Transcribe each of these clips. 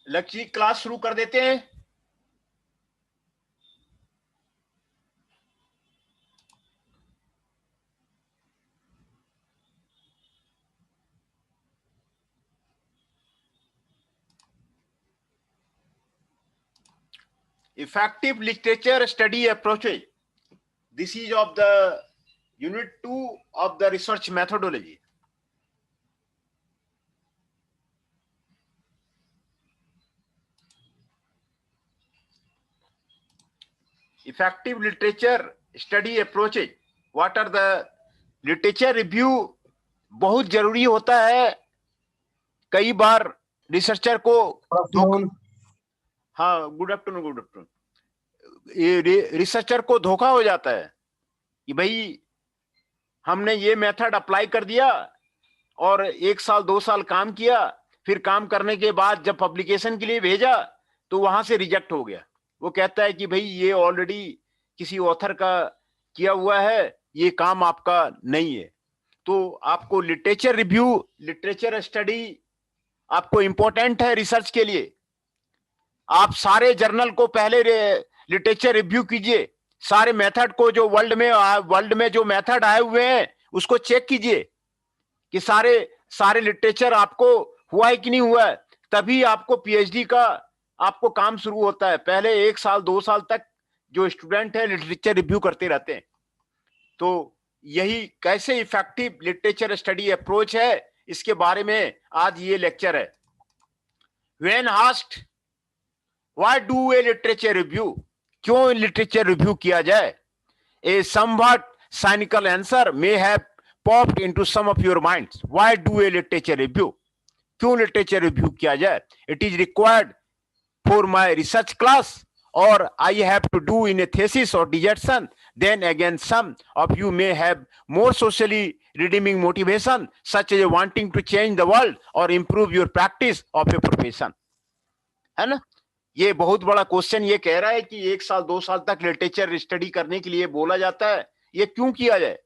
लक्ष्य क्लास शुरू कर देते हैं। Effective literature study approaches. This is of the unit 2 of the research methodology. Effective literature study approaches. What are the literature review? बहुत जरूरी होता है। कई बार रिसर्चर को हाँ, गुड आफ्टरनून। ये रिसर्चर को धोखा हो जाता है कि भाई हमने ये मेथड अप्लाई कर दिया और 1 साल 2 साल काम किया, फिर काम करने के बाद जब पब्लिकेशन के लिए भेजा तो वहां से रिजेक्ट हो गया। वो कहता है कि भाई ये ऑलरेडी किसी ऑथर का किया हुआ है, ये काम आपका नहीं है। तो आपको लिटरेचर रिव्यू, लिटरेचर स्टडी आपको इंपॉर्टेंट है रिसर्च के लिए। आप सारे जर्नल को पहले लिटरेचर रिव्यू कीजिए, सारे मेथड को जो वर्ल्ड में जो मेथड आए हुए हैं उसको चेक कीजिए कि सारे लिटरेचर आपको हुआ है कि नहीं हुआ है। तभी आपको पीएचडी का आपको काम शुरू होता है। पहले 1 साल 2 साल तक जो स्टूडेंट है लिटरेचर रिव्यू करते रहते हैं। तो यही कैसे इफेक्टिव लिटरेचर स्टडी अप्रोच है, इसके बारे में आज ये लेक्चर है। When asked why do a literature review, क्यों लिटरेचर रिव्यू किया जाए, a somewhat cynical answer may have popped into some of your minds. Why do a literature review? क्यों लिटरेचर रिव्यू किया जाए? It is required for my research class, or I have to do in a thesis or dissertation. Then again, some of you may have more socially redeeming motivation, such as wanting to change the world or improve your practice of a profession. है ना? ये बहुत बड़ा question ये कह रहा है कि 1 साल 2 साल तक लिटरेचर स्टडी करने के लिए बोला जाता है, ये क्यों किया जाए,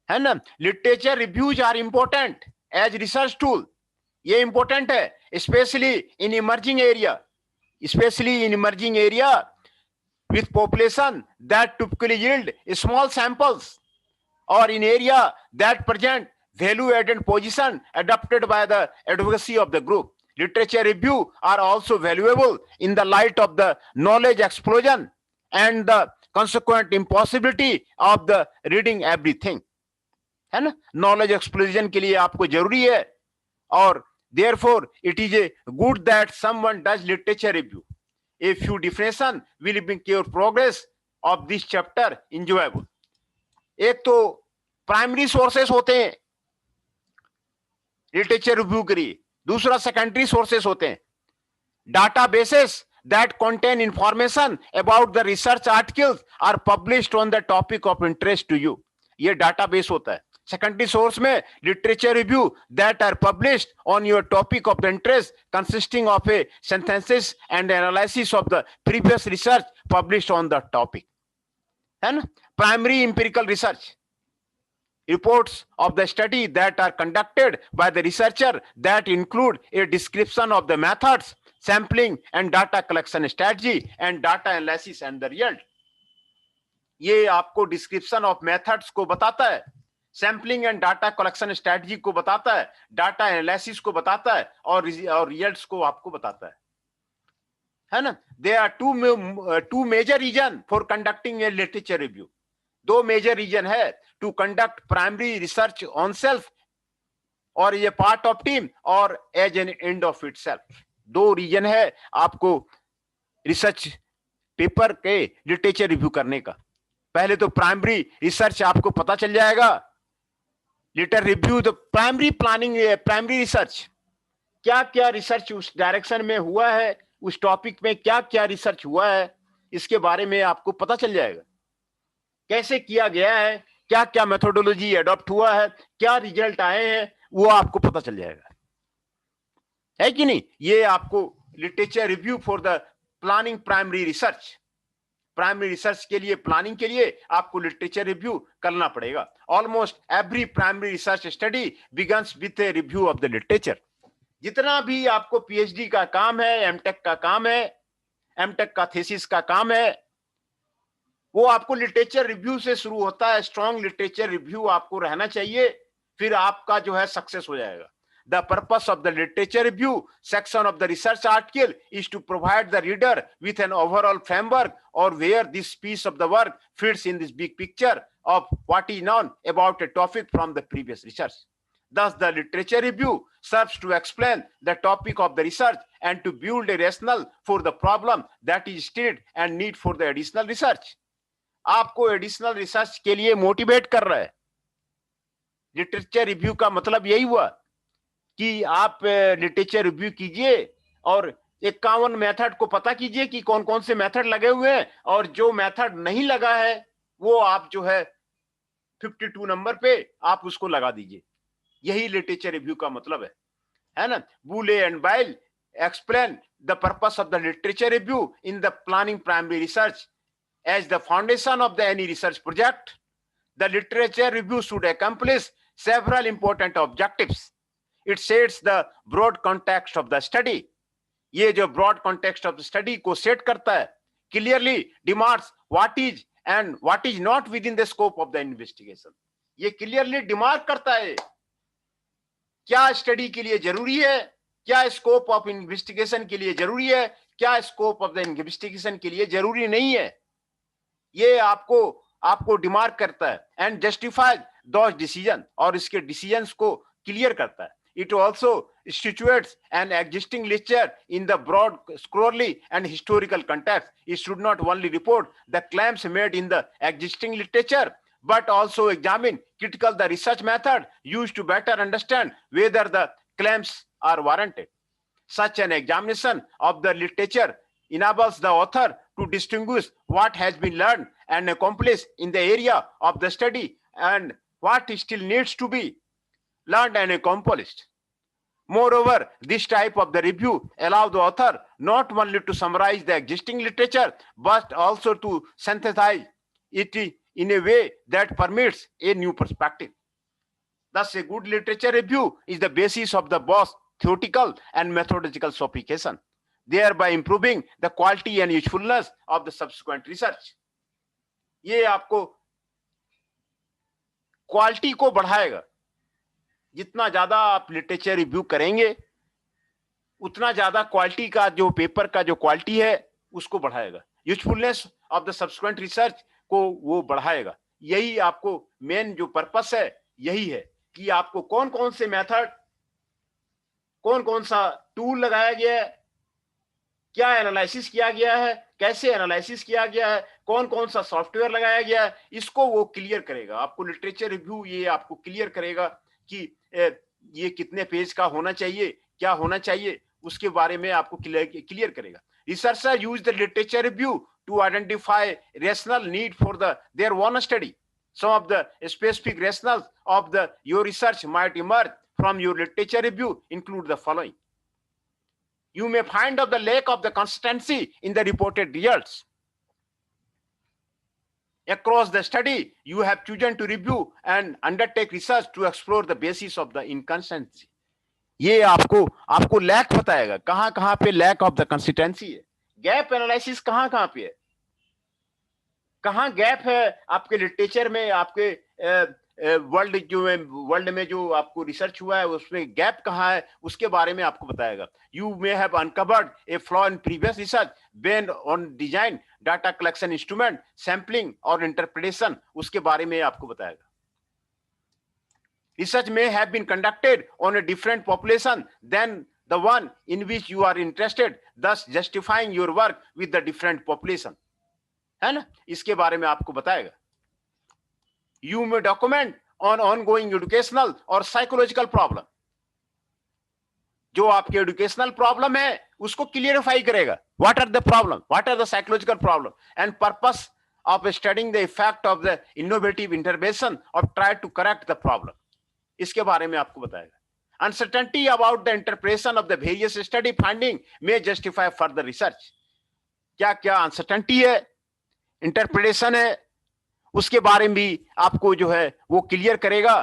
है ना? Literature reviews are important as research tool. ये इंपॉर्टेंट है especially in emerging area with population that typically yield small samples, or in area that present value added position adopted by the advocacy of the group. Literature review are also valuable in the light of the knowledge explosion and the consequent impossibility of the reading everything. है ना? Knowledge explosion के लिए आपको जरूरी है, और therefore it is a good that someone does literature review. A few definition will make your progress of this chapter enjoyable. एक तो प्राइमरी सोर्सेस होते हैं लिटरेचर रिव्यू के लिए, दूसरा सेकेंडरी सोर्सेस होते हैं, databases that contain information about the research articles are published on the topic of interest to you. ये डाटाबेस होता है। सेकेंडरी सोर्स में literature review that are published on your topic of interest consisting of a synthesis and analysis of the previous research published on the topic, है ना? Primary empirical research reports of the study that are conducted by the researcher that include a description of the methods, sampling and data collection strategy and data analysis and the result. ये आपको description of methods को बताता है, sampling and data collection strategy को बताता है, data analysis को बताता है, और रिजल्ट्स को आपको बताता है ना? There are two major reason for conducting a literature review. 2 major reason है to conduct primary research on self, और ये पार्ट ऑफ टीम और as an end of itself. 2 reason है आपको रिसर्च पेपर के लिटरेचर रिव्यू करने का। पहले तो प्राइमरी रिसर्च आपको पता चल जाएगा, litre review the primary planning, primary research क्या क्या रिसर्च उस डायरेक्शन में हुआ है, उस टॉपिक में क्या क्या रिसर्च हुआ है, इसके बारे में आपको पता चल जाएगा। कैसे किया गया है, क्या क्या मेथोडोलॉजी अडॉप्ट हुआ है, क्या रिजल्ट आए हैं, वो आपको पता चल जाएगा, है कि नहीं? ये आपको literature review for the planning primary research, primary research के लिए प्लानिंग के लिए आपको लिटरेचर रिव्यू करना पड़ेगा। Almost every primary research study begins with a review of the literature. जितना भी आपको पीएचडी का काम है, एमटेक का काम है, एमटेक का थीसिस का काम है, वो आपको लिटरेचर रिव्यू से शुरू होता है। स्ट्रॉन्ग लिटरेचर रिव्यू आपको रहना चाहिए, फिर आपका जो है सक्सेस हो जाएगा। The purpose of the literature review section of the research article is to provide the reader with an overall framework or where this piece of the work fits in this big picture of what is known about a topic from the previous research. Thus, the literature review serves to explain the topic of the research and to build a rationale for the problem that is stated and need for the additional research. आपको additional research के लिए motivate कर रहा है। Literature review का मतलब यही हुआ कि आप लिटरेचर रिव्यू कीजिए और 51 मेथड को पता कीजिए कि कौन कौन से मेथड लगे हुए हैं, और जो मेथड नहीं लगा है वो आप जो है 52 नंबर पे आप उसको लगा दीजिए। यही लिटरेचर रिव्यू का मतलब है ना। Boote and Beile explain the purpose of the literature review in the planning primary research as the foundation of the any research project. The literature review should accomplish several important objectives. It sets the broad context of the study. ये जो broad context of the study को set करता है, clearly demarks what is and what is not within the scope of the investigation. ये clearly demark करता है क्या study के लिए जरूरी है, क्या स्कोप ऑफ इन्वेस्टिगेशन के लिए जरूरी है, क्या स्कोप ऑफ द इन्वेस्टिगेशन के लिए जरूरी नहीं है। ये आपको डिमार्क करता है एंड जस्टिफाइज दोस डिसीजन, और इसके डिसीजंस को क्लियर करता है। It also situates an existing literature in the broad scholarly and historical context. It should not only report the claims made in the existing literature but also examine critical the research method used to better understand whether the claims are warranted. Such an examination of the literature enables the author to distinguish what has been learned and accomplished in the area of the study and what still needs to be learned and accomplished. Moreover, this type of the review allows the author not only to summarize the existing literature but also to synthesize it in a way that permits a new perspective. Thus, a good literature review is the basis of the both theoretical and methodological sophistication, thereby improving the quality and usefulness of the subsequent research. ये आपको quality को बढ़ाएगा। जितना ज्यादा आप literature review करेंगे उतना ज्यादा क्वालिटी का जो पेपर का जो क्वालिटी है उसको बढ़ाएगा। Usefulness of the subsequent research को वो बढ़ाएगा। यही आपको मेन जो पर्पस है यही है कि आपको कौन कौन से मेथड, कौन कौन सा टूल लगाया गया है, क्या एनालिसिस किया गया है, कैसे एनालिसिस किया गया है, कौन कौन सा सॉफ्टवेयर लगाया गया है, इसको वो क्लियर करेगा। आपको लिटरेचर रिव्यू ये आपको क्लियर करेगा कि ये कितने पेज का होना चाहिए, क्या होना चाहिए, उसके बारे में आपको क्लियर करेगा। Researcher use the literature review to identify rational need for their own study. Some of the specific rationales of your research might emerge from your literature review include the following. You may find of the lack of the consistency in the reported results. Across the study, you have chosen to review and undertake research to explore the basis of the inconsistency. ये आपको lack बताएगा, कहां पे lack of the consistency है, gap analysis कहां पे है, कहां गैप है आपके लिटरेचर में, आपके वर्ल्ड में जो आपको रिसर्च हुआ है उसमें गैप कहां है, उसके बारे में आपको बताएगा। You may have uncovered A flaw in previous research based on design, data collection instrument, sampling और इंटरप्रिटेशन, उसके बारे में आपको बताएगा। Research may have been conducted on a different population than the one in which you are interested, thus justifying your work with the different population. है ना, इसके बारे में आपको बताएगा। You may document on ongoing educational or psychological problem. जो आपके educational problem है उसको क्लियरिफाई करेगा। What are the problem? What are the psychological problem? And purpose of studying the effect of the innovative intervention or try to correct the problem. इसके बारे में आपको बताएगा। Uncertainty about the interpretation of the various study finding may justify further research. क्या क्या uncertainty है, interpretation है, उसके बारे में भी आपको जो है वो क्लियर करेगा।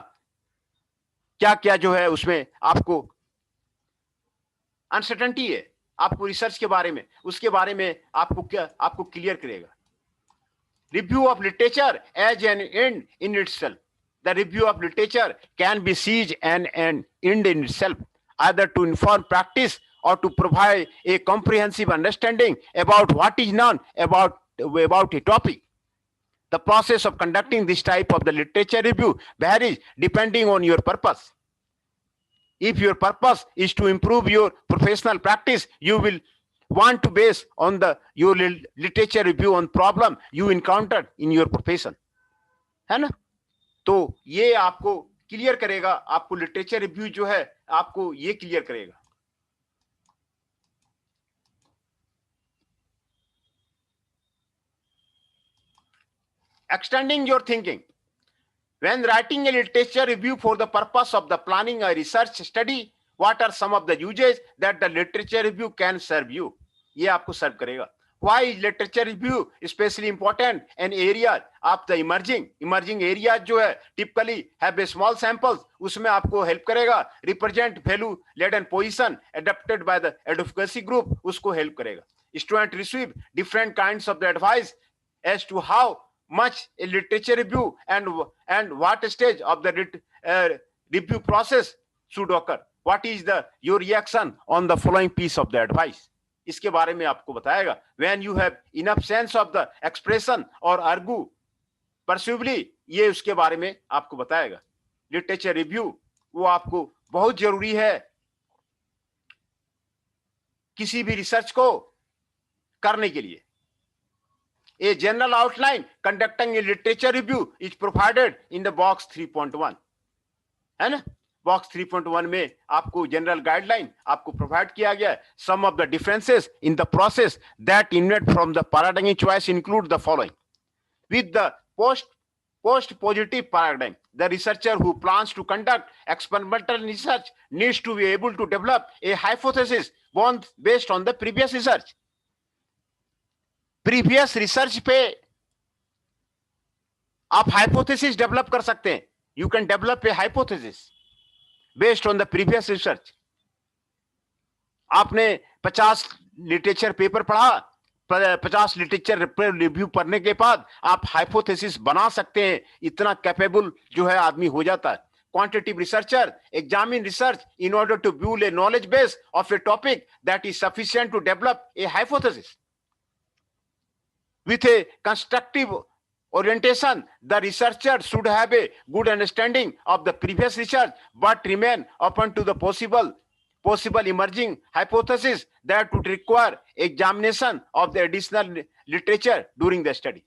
क्या क्या जो है उसमें आपको अनसर्टेनिटी है आपको रिसर्च के बारे में, उसके बारे में आपको क्लियर करेगा। Review of literature as an end in itself, the review of literature can be seen an end in itself, either to inform practice or to provide a comprehensive understanding about what is known about a topic. The process of conducting this type of the literature review varies depending on your purpose. If your purpose is to improve your professional practice, you will want to base on your literature review on problem you encountered in your profession, है ना? तो ये आपको clear करेगा, आपको literature review जो है आपको ये क्लियर करेगा। Extending your thinking. When writing a literature review for the purpose of the planning a research study, what are some of the uses that the literature review can serve you? ये आपको सर्व करेगा। Why is literature review especially important in areas of the emerging areas जो है typically have a small samples, उसमें आपको help करेगा। Represent value laden position adopted by the advocacy group, उसको help करेगा। Student receive different kinds of the advice as to how much a literature review and what stage of the review process should occur. What is your reaction on the following piece of the advice? इसके बारे में आपको बताएगा। When you have enough sense of the expression or argue persuasively, ये उसके बारे में आपको बताएगा। लिटरेचर रिव्यू वो आपको बहुत जरूरी है किसी भी रिसर्च को करने के लिए। A general outline conducting a literature review is provided in the box 3.1, है ना? बॉक्स 3.1 में आपको जनरल गाइडलाइन आपको प्रोवाइड किया गया है। Some of the differences in the process that emanate from the paradigm choice include the following. With the post positive paradigm, the researcher who plans to conduct experimental research needs to be able to develop a hypothesis based on the previous research. Previous research पे आप hypothesis develop कर सकते हैं। You can develop a hypothesis based on the previous research. आपने 50 literature paper पढ़ा, 50 literature review पढ़ने के बाद आप हाइपोथेसिस बना सकते हैं। इतना कैपेबल जो है आदमी हो जाता है। Quantitative researcher examine research in order to build a knowledge base of a topic that is sufficient to develop a hypothesis. With a constructive orientation, the researcher should have a good understanding of the previous research, but remain open to the possible emerging hypotheses that would require examination of the additional literature during the study.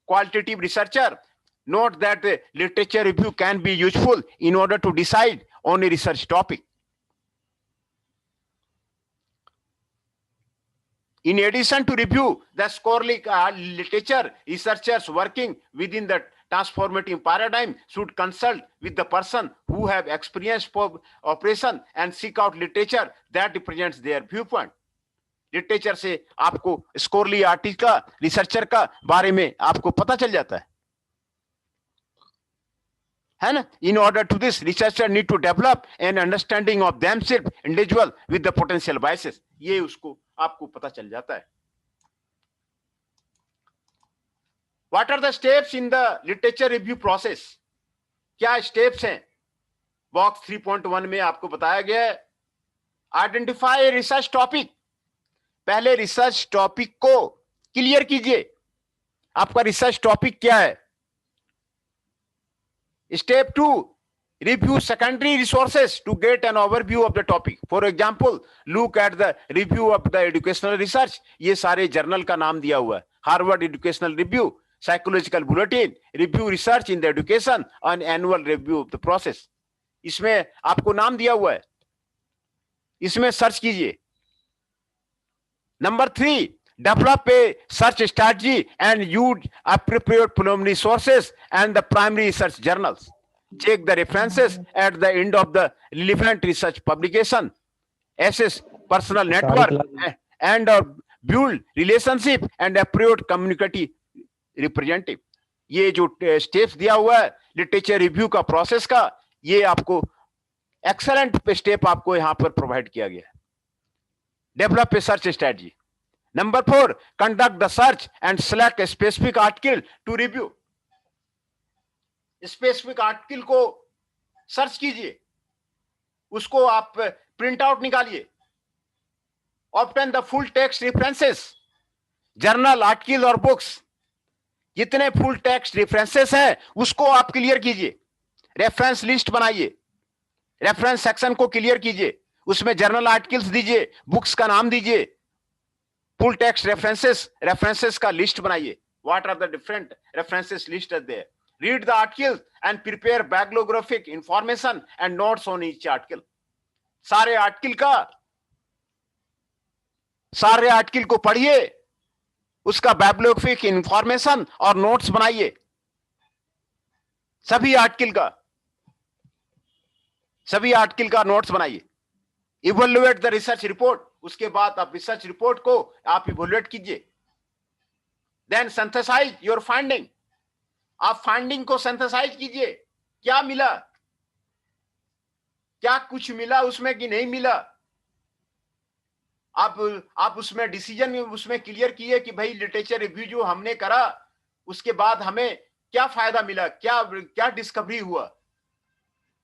Qualitative researcher note that the literature review can be useful in order to decide on a research topic. In addition to review the scholarly literature, researchers working within the transformative paradigm should consult with the person who have experience for operation and seek out literature that represents their viewpoint. Literature से आपको स्कोरली article का, researcher का बारे में आपको पता चल जाता है ना? In order to this, researcher need to develop an understanding of themselves, individual with the potential biases. ये उसको आपको पता चल जाता है। What are the steps in the literature review process? क्या स्टेप्स हैं? बॉक्स 3.1 में आपको बताया गया है। Identify research topic. पहले रिसर्च टॉपिक को क्लियर कीजिए, आपका रिसर्च टॉपिक क्या है। Step 2, review secondary resources to get an overview of the topic. For example, look at the review of the educational research. ये सारे जर्नल का नाम दिया हुआ है। Harvard educational review, psychological bulletin, review research in the education और annual review of the process. इसमें आपको नाम दिया हुआ है, इसमें सर्च कीजिए। Number 3, develop a search strategy and use appropriate preliminary sources and the primary research journals. Check the references at the end of the relevant research publication. Assess personal network and build relationship and appropriate community representative. ये जो steps दिया हुआ है literature review का process का, ये आपको excellent step आपको यहाँ पर प्रोवाइड किया गया है। Develop a search strategy. Number 4, conduct the search and select a specific article to review. Specific article को सर्च कीजिए, उसको आप प्रिंट आउट निकालिए. Obtain the full text references, journal, article और बुक्स, जितने फुल टेक्स्ट रेफरेंसेस हैं उसको आप क्लियर कीजिए. रेफरेंस लिस्ट बनाइए, रेफरेंस सेक्शन को क्लियर कीजिए, उसमें जर्नल आर्टिकल्स दीजिए, बुक्स का नाम दीजिए, फुल टेक्स्ट रेफरेंसेस का लिस्ट बनाइए. What are the different references list are there. Read the article and prepare bibliographic information and notes on each article. सारे आर्टिकल को पढ़िए, उसका बैक्लोग्राफिक इंफॉर्मेशन और नोट्स बनाइए. सभी आर्टिकल का नोट्स बनाइए. इवैल्यूएट द रिसर्च रिपोर्ट, उसके बाद आप रिसर्च रिपोर्ट को आप इवैल्यूएट कीजिए. देन सिंथेसाइज योर फाइंडिंग, आप फाइंडिंग को सिंथेसाइज कीजिए. क्या मिला, क्या कुछ मिला उसमें कि नहीं मिला. आप उसमें डिसीजन उसमें क्लियर किए कि भाई लिटरेचर रिव्यू जो हमने करा उसके बाद हमें क्या फायदा मिला, क्या डिस्कवरी हुआ,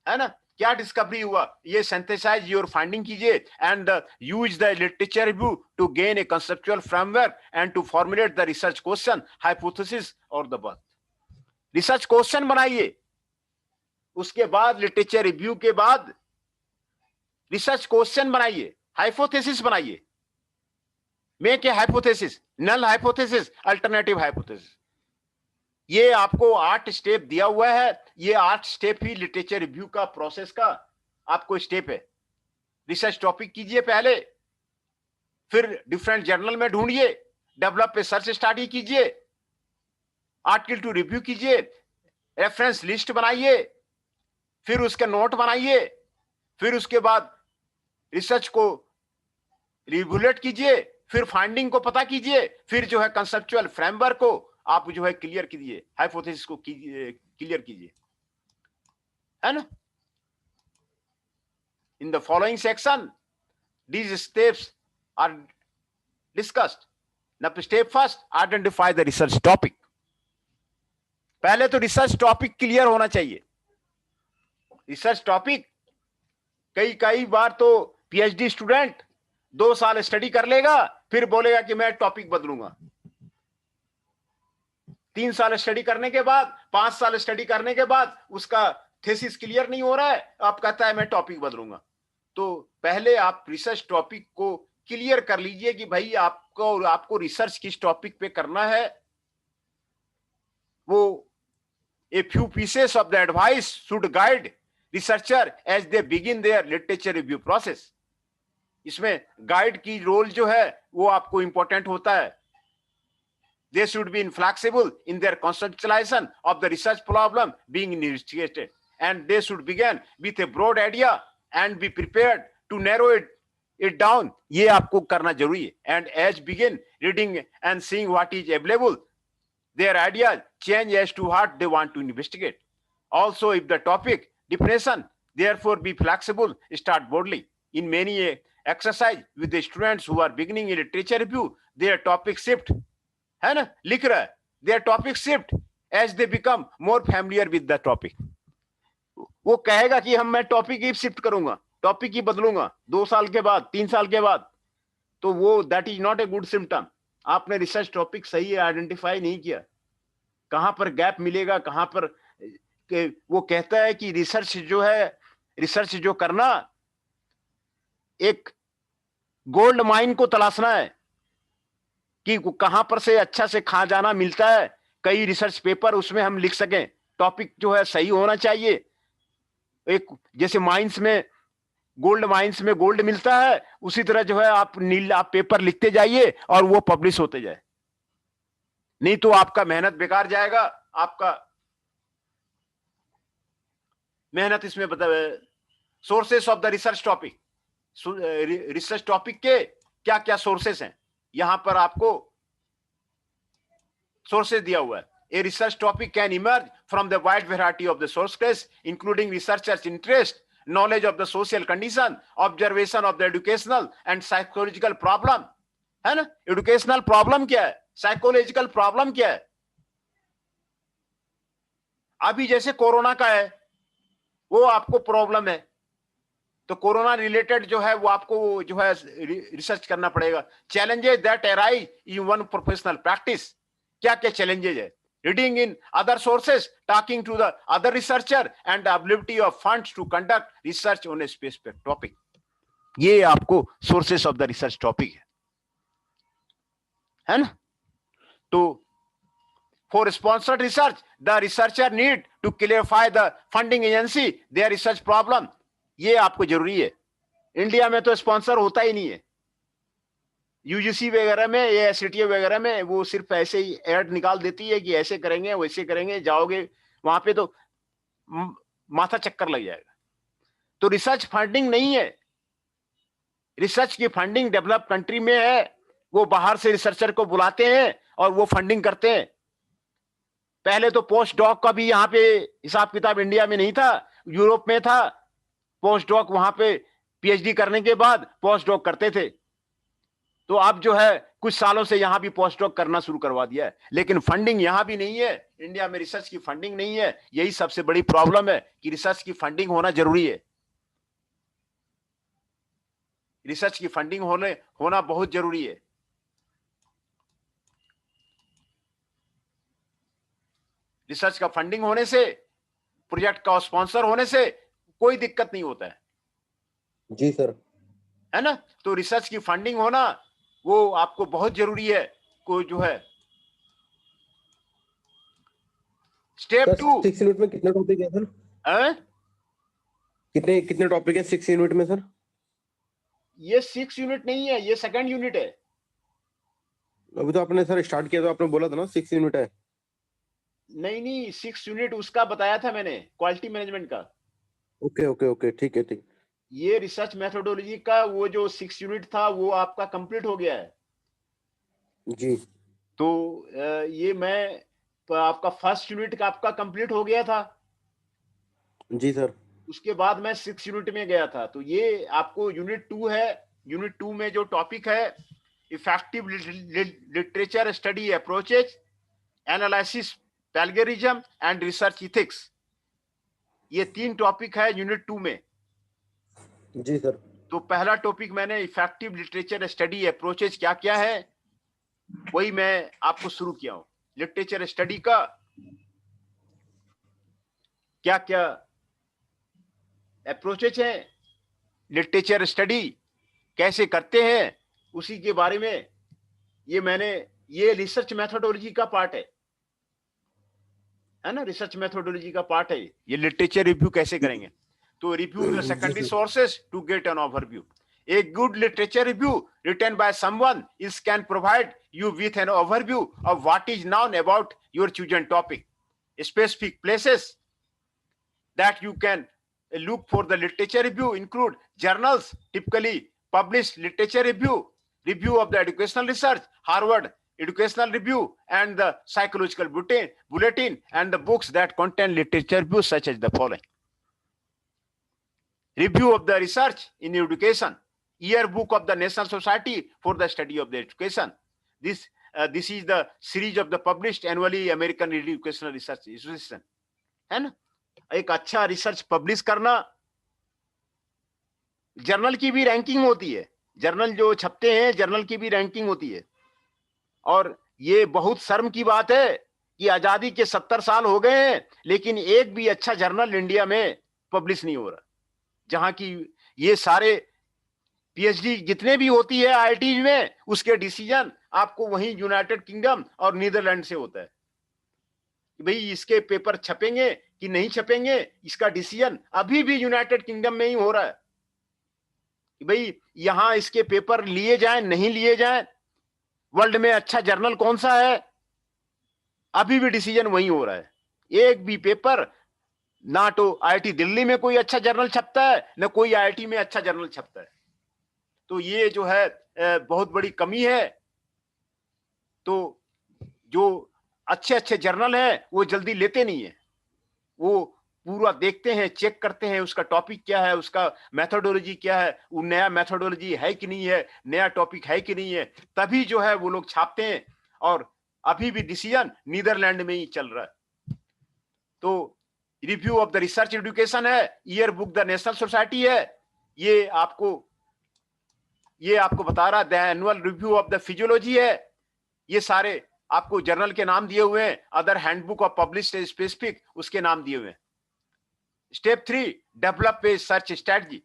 है ना, क्या डिस्कवरी हुआ. ये सिंथेसाइज योर फाइंडिंग कीजिए. And use the literature review to gain a conceptual framework and to formulate the research question, hypothesis और द बर्थ. रिसर्च क्वेश्चन बनाइए, उसके बाद लिटरेचर रिव्यू के बाद रिसर्च क्वेश्चन बनाइए, हाइपोथेसिस बनाइए. Make a hypothesis, null hypothesis, alternative hypothesis. ये आपको 8 स्टेप दिया हुआ है. ये 8 स्टेप ही लिटरेचर रिव्यू का प्रोसेस का आपको स्टेप है. रिसर्च टॉपिक कीजिए पहले, फिर डिफरेंट जर्नल में ढूंढिए, डेवलप ए सर्च स्टडी कीजिए, आर्टिकल टू रिव्यू कीजिए, रेफरेंस लिस्ट बनाइए, फिर उसके नोट बनाइए, फिर उसके बाद रिसर्च को रिवैल्यूएट कीजिए, फिर फाइंडिंग को पता कीजिए, फिर जो है कंसेप्चुअल फ्रेमवर्क को आप जो है क्लियर कीजिए, हाइपोथेसिस को क्लियर कीजिए, है ना. In the following section these steps are discussed. Now step first, identify the research topic. पहले तो रिसर्च टॉपिक क्लियर होना चाहिए. रिसर्च टॉपिक कई बार तो पीएचडी स्टूडेंट 2 साल स्टडी कर लेगा, फिर बोलेगा कि मैं टॉपिक बदलूंगा. 3 साल स्टडी करने के बाद, 5 साल स्टडी करने के बाद उसका थीसिस क्लियर नहीं हो रहा है, आप कहता है मैं टॉपिक बदलूंगा. तो पहले आप रिसर्च टॉपिक को क्लियर कर लीजिए कि भाई आपको रिसर्च किस टॉपिक पे करना है. वो a few pieces of the advice should guide researcher as they begin their literature review process. इसमें गाइड की रोल जो है वो आपको इंपॉर्टेंट होता है. They should be inflexible in their conceptualization of the research problem being investigated, and they should begin with a broad idea and be prepared to narrow it down. ये आपको करना जरूरी है. And as begin reading and seeing what is available, their ideas change as to what they want to investigate. Also, if the topic definition therefore be flexible, start boldly. In many exercise with the students who are beginning in literature review, their topic shift, है ना, लिख रहा है, their topic shift as they become more familiar with the topic. वो कहेगा कि मैं topic ही shift करूंगा, टॉपिक ही बदलूंगा 2 साल के बाद, 3 साल के बाद. तो वो that is not a good symptom. आपने रिसर्च टॉपिक सही आइडेंटिफाई नहीं किया, कहां पर गैप मिलेगा, कहां पर. वो कहता है कि रिसर्च जो करना एक गोल्ड माइन को तलाशना है कि कहां पर से अच्छा से खा जाना मिलता है. कई रिसर्च पेपर उसमें हम लिख सकें. टॉपिक जो है सही होना चाहिए. एक जैसे माइंस में गोल्ड मिलता है, उसी तरह जो है आप पेपर लिखते जाइए और वो पब्लिश होते जाए. नहीं तो आपका मेहनत बेकार जाएगा. आपका मेहनत इसमें बता. Sources of the research topic, research topic के क्या क्या सोर्सेस हैं, यहां पर आपको सोर्सेस दिया हुआ है. A research topic can emerge from the wide variety of the sources, including researchers' interest, knowledge of the social condition, observation of the educational and psychological problem, है ना? एजुकेशनल प्रॉब्लम क्या है, साइकोलॉजिकल प्रॉब्लम क्या है. अभी जैसे corona का है, वो आपको प्रॉब्लम है, तो कोरोना रिलेटेड जो है वो आपको जो है रिसर्च करना पड़ेगा. Challenges that arise in one professional practice, क्या क्या चैलेंजेस है. Reading in other sources, talking to the other researcher and the availability of funds to conduct research on a specific topic. ये आपको sources of the research topic है ना. तो for sponsored research the researcher need to clarify the funding agency their research problem. ये आपको जरूरी है. India में तो स्पॉन्सर होता ही नहीं है. यूजीसी वगैरह में या एससीटीए वगैरह में वो सिर्फ ऐसे ही एड निकाल देती है कि ऐसे करेंगे वैसे करेंगे, जाओगे वहां पे तो माथा चक्कर लग जाएगा. तो रिसर्च फंडिंग नहीं है. रिसर्च की फंडिंग डेवलप कंट्री में है. वो बाहर से रिसर्चर को बुलाते हैं और वो फंडिंग करते हैं. पहले तो पोस्ट डॉक का भी यहाँ पे हिसाब किताब इंडिया में नहीं था, यूरोप में था. पोस्ट डॉक वहां पे पीएचडी करने के बाद पोस्ट डॉक करते थे. तो अब जो है कुछ सालों से यहां भी पोस्ट डॉक करना शुरू करवा दिया है, लेकिन फंडिंग यहां भी नहीं है. इंडिया में रिसर्च की फंडिंग नहीं है. यही सबसे बड़ी प्रॉब्लम है कि रिसर्च की फंडिंग होना जरूरी है. रिसर्च की फंडिंग होना बहुत जरूरी है. रिसर्च का फंडिंग होने से, प्रोजेक्ट का स्पॉन्सर होने से कोई दिक्कत नहीं होता है. जी सर. है ना. तो रिसर्च की फंडिंग होना वो आपको बहुत जरूरी है. को जो है स्टेप 2. 6 यूनिट में कितने टॉपिक है सर? कितने टॉपिक है 6 यूनिट में सर? ये 6 यूनिट नहीं है, ये सेकंड यूनिट है. अभी तो आपने सर स्टार्ट किया तो आपने बोला था ना 6 यूनिट है. नहीं 6 यूनिट उसका बताया था मैंने, क्वालिटी मैनेजमेंट का. ओके ठीक है. ये रिसर्च मेथोडोलॉजी का वो जो 6 यूनिट था वो आपका कंप्लीट हो गया है जी. तो ये मैं आपका फर्स्ट यूनिट का आपका कंप्लीट हो गया था जी सर. उसके बाद मैं 6 यूनिट में गया था. तो ये आपको यूनिट 2 है. यूनिट 2 में जो टॉपिक है effective literature study approaches, analysis, plagiarism and research ethics. ये 3 टॉपिक है यूनिट 2 में. जी सर. तो पहला टॉपिक मैंने इफेक्टिव लिटरेचर स्टडी अप्रोचेज क्या क्या है वही मैं आपको शुरू किया हूं. लिटरेचर स्टडी का क्या क्या अप्रोचेज है, लिटरेचर स्टडी कैसे करते हैं, उसी के बारे में ये रिसर्च मेथोडोलॉजी का पार्ट है ना. रिसर्च मेथोडोलॉजी का पार्ट है. ये लिटरेचर रिव्यू कैसे करेंगे. तो review the secondary sources to get an overview. A good literature review written by someone else can provide you with an overview of what is known about your chosen topic. Specific places that you can look for the literature review include journals, typically published literature review of the educational research, Harvard Educational Review, and the Psychological Bulletin, and the books that contain literature reviews such as the following. Review of the research in education, Yearbook of the National Society for the Study of the Education. This is the series of the published annually American Educational Research Association. है ना. एक अच्छा research publish करना. Journal की भी ranking होती है. Journal जो छपते हैं जर्नल की भी रैंकिंग होती है. और ये बहुत शर्म की बात है कि आजादी के 70 साल हो गए हैं लेकिन एक भी अच्छा जर्नल इंडिया में पब्लिश नहीं हो रहा. जहां की ये सारे पीएचडी जितने भी होती है आईआईटी में उसके डिसीजन आपको वहीं यूनाइटेड किंगडम और नीदरलैंड से होता है कि भाई इसके पेपर छपेंगे कि नहीं छपेंगे. इसका डिसीजन अभी भी यूनाइटेड किंगडम में ही हो रहा है कि भाई यहां इसके पेपर लिए जाएं नहीं लिए जाएं, वर्ल्ड में अच्छा जर्नल कौन सा है, अभी भी डिसीजन वहीं हो रहा है. एक भी पेपर ना तो आईआईटी दिल्ली में कोई अच्छा जर्नल छपता है ना कोई आईआईटी में अच्छा जर्नल छपता है. तो ये जो है बहुत बड़ी कमी है. तो जो अच्छे जर्नल है वो जल्दी लेते नहीं है. वो पूरा देखते हैं, चेक करते हैं उसका टॉपिक क्या है, उसका मेथोडोलॉजी क्या है, वो नया मेथोडोलॉजी है कि नहीं है, नया टॉपिक है कि नहीं है, तभी जो है वो लोग छापते हैं। और अभी भी डिसीजन नीदरलैंड में ही चल रहा है। तो review of the research education है, year book the national society है, ये आपको बता रहा, the annual review of the physiology है, ये सारे आपको जर्नल के नाम दिए हुए हैं, other handbook of published specific उसके नाम दिए हुए हैं। Step 3, develop a search strategy.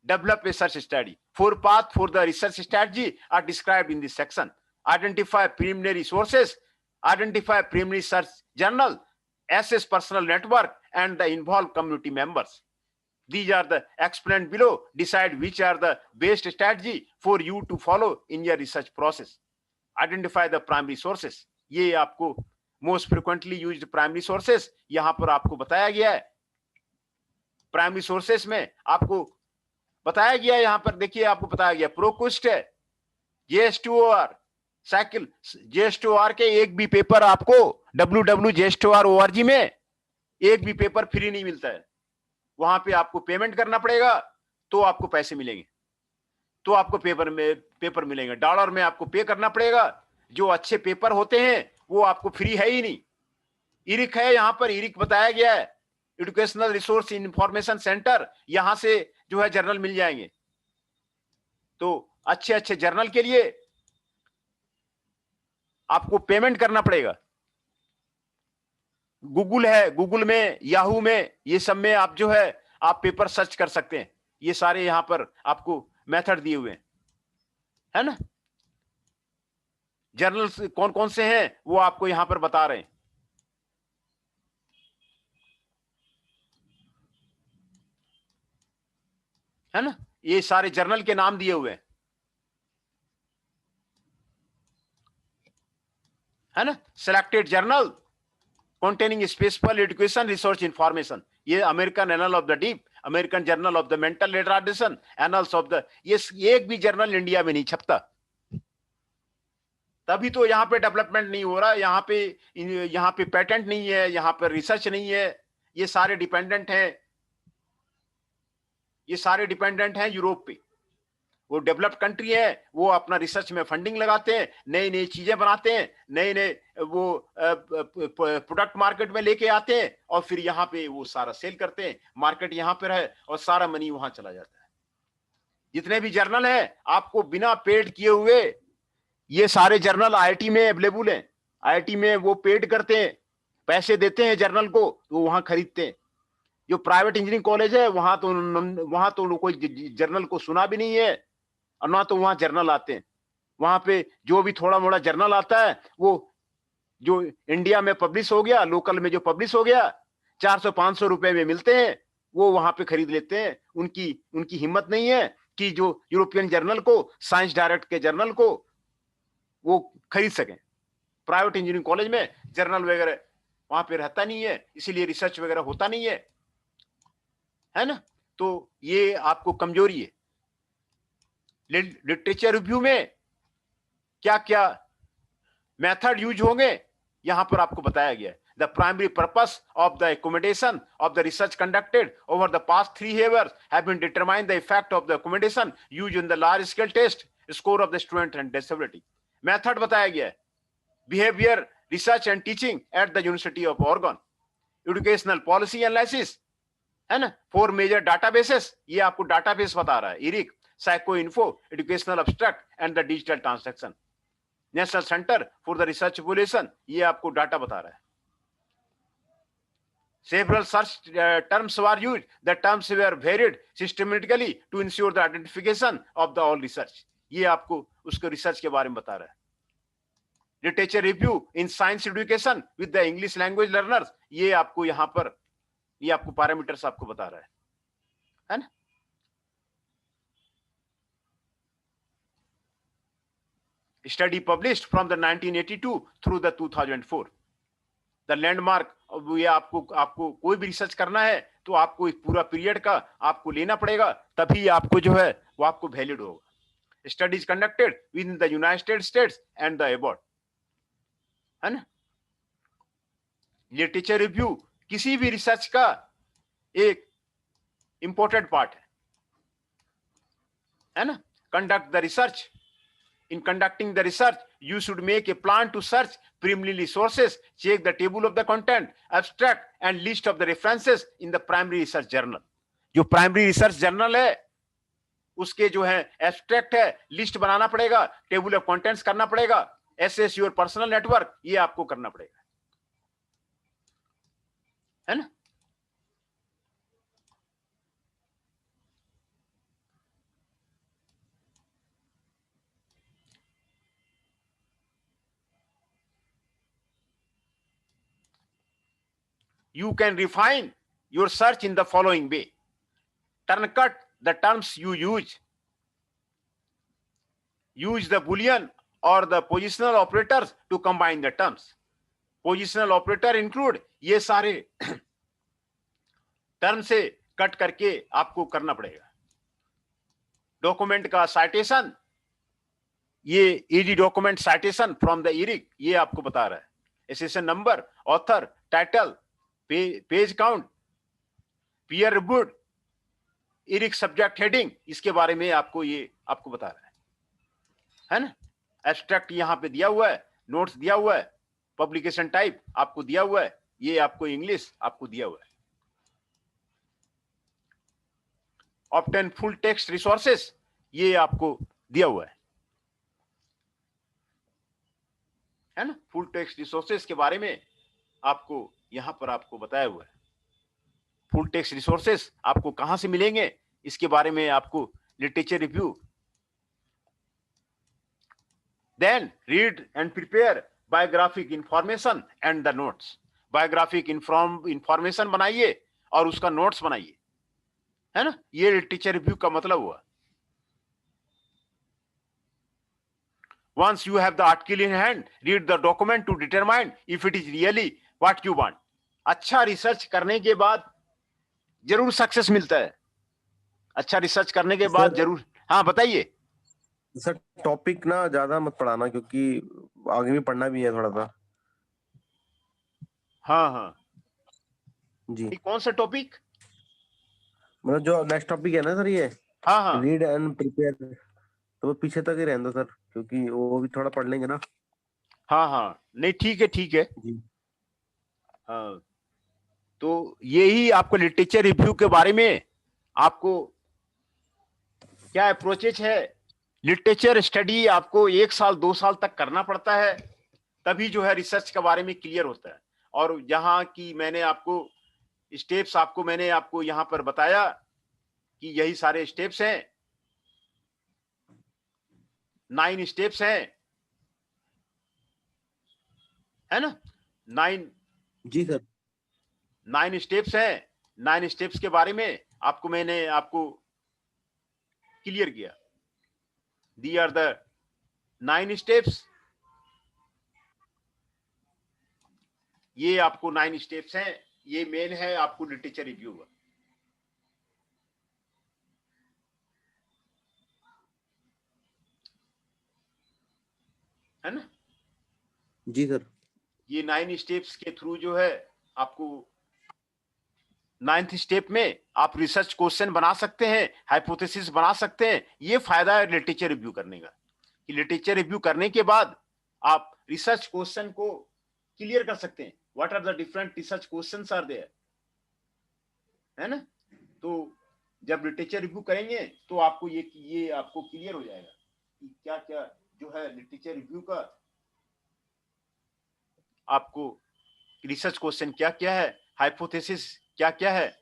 Develop a search strategy. 4 paths for the research strategy are described in this section. Identify preliminary sources, identify primary search journal, assess personal network and the involved community members. These are the explained below. Decide which are the best strategy for you to follow in your research process. Identify the primary sources. ये आपको most frequently used primary sources यहां पर आपको बताया गया है। Primary sources में आपको बताया गया है, यहां पर देखिए आपको बताया गया प्रोक्विस्ट है, JS2OR साइकिल, JS2OR के एक भी पेपर आपको www.js2OR.org में एक भी पेपर फ्री नहीं मिलता है। वहां पे आपको पेमेंट करना पड़ेगा तो आपको पैसे मिलेंगे, तो आपको पेपर मिलेंगे। डॉलर में आपको पे करना पड़ेगा। जो अच्छे पेपर होते हैं वो आपको फ्री है ही नहीं। इरिक है, यहां पर इरिक बताया गया है, एजुकेशनल रिसोर्स इंफॉर्मेशन सेंटर, यहां से जो है जर्नल मिल जाएंगे। तो अच्छे अच्छे जर्नल के लिए आपको पेमेंट करना पड़ेगा। गूगल है, गूगल में, याहू में, ये सब में आप जो है आप पेपर सर्च कर सकते हैं। ये सारे यहां पर आपको मेथड दिए हुए हैं, है ना। जर्नल्स कौन कौन से हैं वो आपको यहां पर बता रहे हैं, है ना। ये सारे जर्नल के नाम दिए हुए हैं, है ना। Selected journal containing special education research information, ये American anal of the deep, American journal of the mental retardation, annuls of the, ये एक भी जर्नल इंडिया में नहीं छपता। तभी तो यहाँ पे डेवलपमेंट नहीं हो रहा, यहाँ पे पेटेंट नहीं है, यहाँ पर रिसर्च नहीं है। ये सारे डिपेंडेंट हैं यूरोप पे। वो डेवलप्ड कंट्री है, वो अपना रिसर्च में फंडिंग लगाते हैं, नई नई चीजें बनाते हैं, नए नए वो प्रोडक्ट मार्केट में लेके आते हैं और फिर यहाँ पे वो सारा सेल करते हैं। मार्केट यहाँ पर है और सारा मनी वहां चला जाता है। जितने भी जर्नल है आपको बिना पेड किए हुए, ये सारे जर्नल IIT में अवेलेबल हैं। IIT में वो पेड करते हैं, पैसे देते हैं जर्नल को, तो वहां खरीदते हैं। जो प्राइवेट इंजीनियरिंग कॉलेज है वहां तो कोई जर्नल को सुना भी नहीं है और ना तो वहां जर्नल आते हैं। वहां पे जो भी थोड़ा मोड़ा जर्नल आता है वो जो इंडिया में पब्लिश हो गया, लोकल में जो पब्लिश हो गया, 400-500 रुपए में मिलते हैं, वो वहां पे खरीद लेते हैं। उनकी हिम्मत नहीं है कि जो यूरोपियन जर्नल को, साइंस डायरेक्ट के जर्नल को वो खरीद सकें। प्राइवेट इंजीनियरिंग कॉलेज में जर्नल वगैरह वहां पे रहता नहीं है, इसीलिए रिसर्च वगैरह होता नहीं है ना। तो ये आपको कमजोरी है। लिटरेचर रिव्यू में क्या क्या मेथड यूज होंगे यहां पर आपको बताया गया है। The primary purpose of the accommodation of the research conducted over the past 3 years have been determined the effect of the accommodation used in the large scale test score of the student and disability. Method बताया गया है, behavior research and teaching at the University of Oregon, educational policy analysis, है ना। 4 major databases, ये आपको database बता रहा है, IRIC, PsychoInfo, educational abstract and the digital transaction, national centre for the research population, ये आपको डाटा बता रहा है। Several such terms were used. The terms were varied systematically to ensure the identification of the all research. ये आपको उसके research के बारे में बता रहा है। Literature review in science education with the English language learners, ये आपको यहाँ पर ये आपको पैरामीटर्स आपको बता रहा है ना। Study published from the 1982 through the 2004. The landmark, ये आपको कोई भी रिसर्च करना है तो आपको एक पूरा पीरियड का आपको लेना पड़ेगा, तभी आपको जो है वो आपको वैलिड होगा। Studies conducted with in the United states and the abroad, है ना। लिटरेचर रिव्यू किसी भी रिसर्च का एक इंपॉर्टेंट पार्ट है ना। Conduct the research. In conducting the research, you should make a plan to search preliminary sources, check the table of the content, abstract and list of the references in the primary research journal. जो primary research journal है उसके जो है abstract है, list बनाना पड़ेगा, table of contents करना पड़ेगा, assess your personal network, ये आपको करना पड़ेगा, है ना। You can refine your search in the following way. Turn cut the terms you use. Use the Boolean or the positional operators to combine the terms. Positional operator include ये सारे term से cut करके आपको करना पड़ेगा। Document का citation, ये ED document citation from the ERIC, ये आपको बता रहा है। Accession number, author, title, page count, peer reviewed, ERIC subject heading, इसके बारे में आपको ये आपको बता रहा है ना। एब्स्ट्रैक्ट यहाँ पे दिया हुआ है, नोट्स दिया हुआ है, पब्लिकेशन टाइप आपको दिया हुआ है, ये आपको इंग्लिश आपको दिया हुआ है। ऑब्टेन फुल टेक्स्ट रिसोर्सेस, ये आपको दिया हुआ है ना। फुल टेक्स्ट रिसोर्सेस के बारे में आपको यहां पर आपको बताया हुआ है। फुल टेक्स्ट रिसोर्सेस आपको कहां से मिलेंगे, इसके बारे में आपको literature review. Then read and prepare biographic information and the notes. Biographic information बनाइए और उसका नोट्स बनाइए, है ना। ये लिटरेचर रिव्यू का मतलब हुआ। Once you have the article in hand, read the document to determine if it is really what you want. अच्छा रिसर्च करने के बाद जरूर सक्सेस मिलता है। अच्छा रिसर्च करने के बाद जरूर। हाँ बताइए सर। टॉपिक ना ज्यादा मत पढ़ाना, क्योंकि आगे भी पढ़ना भी है थोड़ा सा। हाँ हाँ जी। कौन सा टॉपिक? मतलब जो नेक्स्ट टॉपिक है ना सर, ये हाँ हाँ रीड एंड प्रिपेयर, तो वो पीछे तक ही रहने दो सर, क्योंकि वो भी थोड़ा पढ़ लेंगे ना। हाँ हाँ नहीं ठीक है ठीक है। जी। हाँ तो यही आपको लिटरेचर रिव्यू के बारे में आपको क्या अप्रोचेज है। लिटरेचर स्टडी आपको 1 साल 2 साल तक करना पड़ता है, तभी जो है रिसर्च के बारे में क्लियर होता है। और जहां की मैंने आपको स्टेप्स आपको मैंने आपको यहां पर बताया कि यही सारे स्टेप्स हैं, 9 स्टेप्स हैं, है ना। 9 जी सर। 9 स्टेप्स हैं। 9 स्टेप्स के बारे में आपको मैंने आपको क्लियर किया। दी आर द 9 स्टेप्स। ये आपको 9 स्टेप्स हैं, ये मेन है आपको लिटरेचर रिव्यू का। है ना। जी सर। ये 9 स्टेप्स के थ्रू जो है आपको 9th स्टेप में आप रिसर्च क्वेश्चन बना सकते हैं, हाइपोथेसिस बना सकते हैं। ये फायदा है लिटरेचर रिव्यू करने का कि लिटरेचर रिव्यू करने के बाद आप रिसर्च क्वेश्चन को क्लियर कर सकते हैं। What are the different research questions are there, है ना। तो जब लिटरेचर रिव्यू करेंगे तो आपको ये आपको क्लियर हो जाएगा कि क्या क्या जो है लिटरेचर रिव्यू का आपको रिसर्च क्वेश्चन क्या क्या है, हाइपोथेसिस क्या क्या है,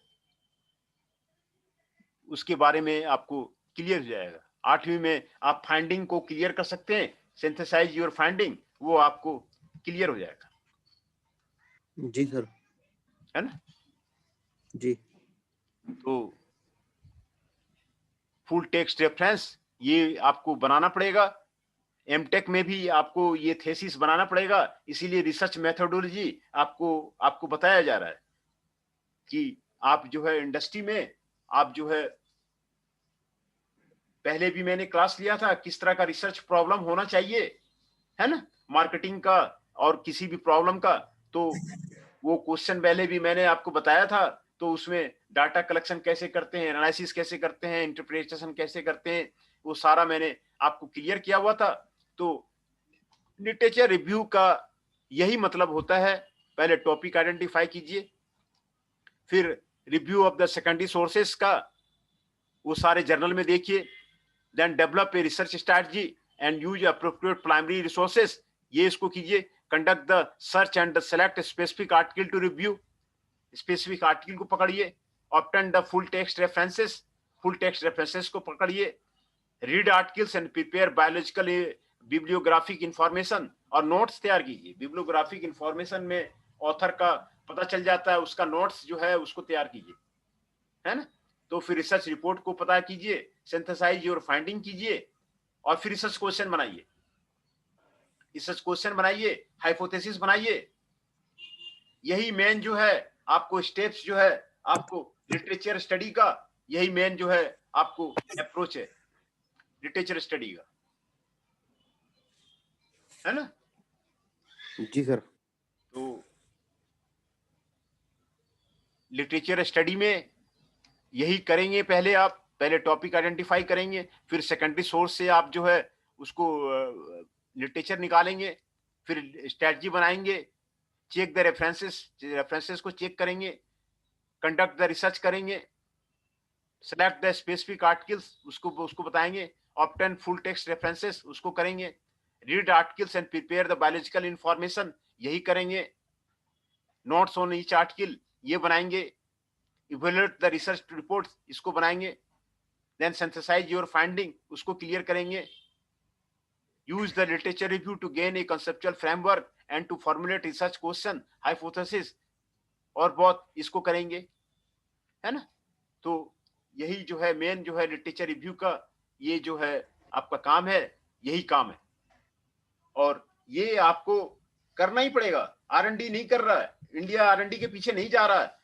उसके बारे में आपको क्लियर हो जाएगा। 8वीं में आप फाइंडिंग को क्लियर कर सकते हैं, सिंथेसाइज योर फाइंडिंग, वो आपको क्लियर हो जाएगा। जी सर। है ना। जी। तो फुल टेक्स्ट रेफरेंस ये आपको बनाना पड़ेगा। एमटेक में भी आपको ये थेसिस बनाना पड़ेगा, इसीलिए रिसर्च मेथोडोलॉजी आपको बताया जा रहा है कि आप जो है इंडस्ट्री में आप जो है, पहले भी मैंने क्लास लिया था किस तरह का रिसर्च प्रॉब्लम होना चाहिए, है ना, मार्केटिंग का और किसी भी प्रॉब्लम का। तो वो क्वेश्चन पहले भी मैंने आपको बताया था, तो उसमें डाटा कलेक्शन कैसे करते हैं, एनालिसिस कैसे करते हैं, इंटरप्रिटेशन कैसे करते हैं, वो सारा मैंने आपको क्लियर किया हुआ था। तो लिटरेचर रिव्यू का यही मतलब होता है, पहले टॉपिक आइडेंटिफाई कीजिए, फिर review of the secondary sources का वो सारे जर्नल में देखिए, then develop a research strategy and use appropriate primary resources, ये इसको कीजिए, conduct the search and select specific article to review, specific article को पकड़िए, obtain the full text references, full text references को पकड़िए, read articles and prepare biological bibliographic information, और notes तैयार कीजिए। बिब्लियोग्राफिक इंफॉर्मेशन में ऑथर का पता चल जाता है, उसका नोट्स जो है उसको तैयार कीजिए, है ना। तो फिर रिसर्च रिपोर्ट को पता कीजिए, सिंथेसाइज और फाइंडिंग कीजिए, और फिर रिसर्च क्वेश्चन बनाइए, रिसर्च क्वेश्चन बनाइए, हाइपोथेसिस बनाइए। यही मेन जो है आपको स्टेप्स जो है आपको लिटरेचर स्टडी का, यही मेन जो है आपको अप्रोच है लिटरेचर स्टडी का, है ना। जी सर। तो लिटरेचर स्टडी में यही करेंगे, पहले आप पहले टॉपिक आइडेंटिफाई करेंगे, फिर सेकेंडरी सोर्स से आप जो है उसको लिटरेचर निकालेंगे, फिर स्ट्रेटजी बनाएंगे, चेक द रेफरेंसेस, रेफरेंसेस को चेक करेंगे, कंडक्ट द रिसर्च करेंगे, सेलेक्ट द स्पेसिफिक आर्टिकल्स, उसको बताएंगे, ऑब्टेन फुल टेक्स्ट रेफरेंसेस, उसको करेंगे, read articles and prepare the biological information, यही करेंगे, नोट्स ऑन ईच आर्टिकल ये बनाएंगे, इवैल्यूएट द रिसर्च रिपोर्ट्स, इसको बनाएंगे, देन सिंथेसाइज योर फाइंडिंग, उसको क्लियर करेंगे, use the literature review to gain a conceptual framework and to formulate research question hypothesis, और बहुत इसको करेंगे, है ना। तो यही जो है मेन जो है लिटरेचर रिव्यू का, ये जो है आपका काम है, यही काम है, और ये आपको करना ही पड़ेगा। R&D नहीं कर रहा है इंडिया, R&D के पीछे नहीं जा रहा है,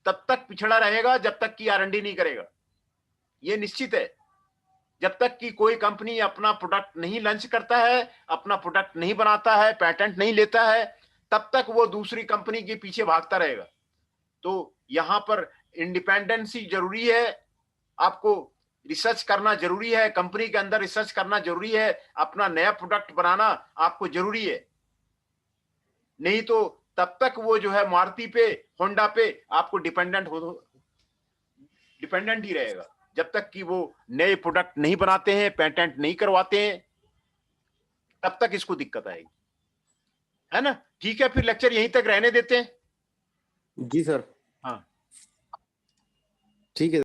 तब तक पिछड़ा रहेगा जब तक कि R&D नहीं करेगा, ये निश्चित है। जब तक कि कोई कंपनी अपना प्रोडक्ट नहीं लॉन्च करता है, अपना प्रोडक्ट नहीं बनाता है, पेटेंट नहीं लेता है, तब तक वो दूसरी कंपनी के पीछे भागता रहेगा। तो यहां पर इंडिपेंडेंसी जरूरी है, आपको रिसर्च करना जरूरी है, कंपनी के अंदर रिसर्च करना जरूरी है, अपना नया प्रोडक्ट बनाना आपको जरूरी है, नहीं तो तब तक वो जो है मारुति पे, होंडा पे आपको डिपेंडेंट ही रहेगा, जब तक कि वो नए प्रोडक्ट नहीं बनाते हैं, पेटेंट नहीं करवाते हैं, तब तक इसको दिक्कत आएगी, है ना। ठीक है, फिर लेक्चर यहीं तक रहने देते हैं। जी सर। हाँ ठीक है।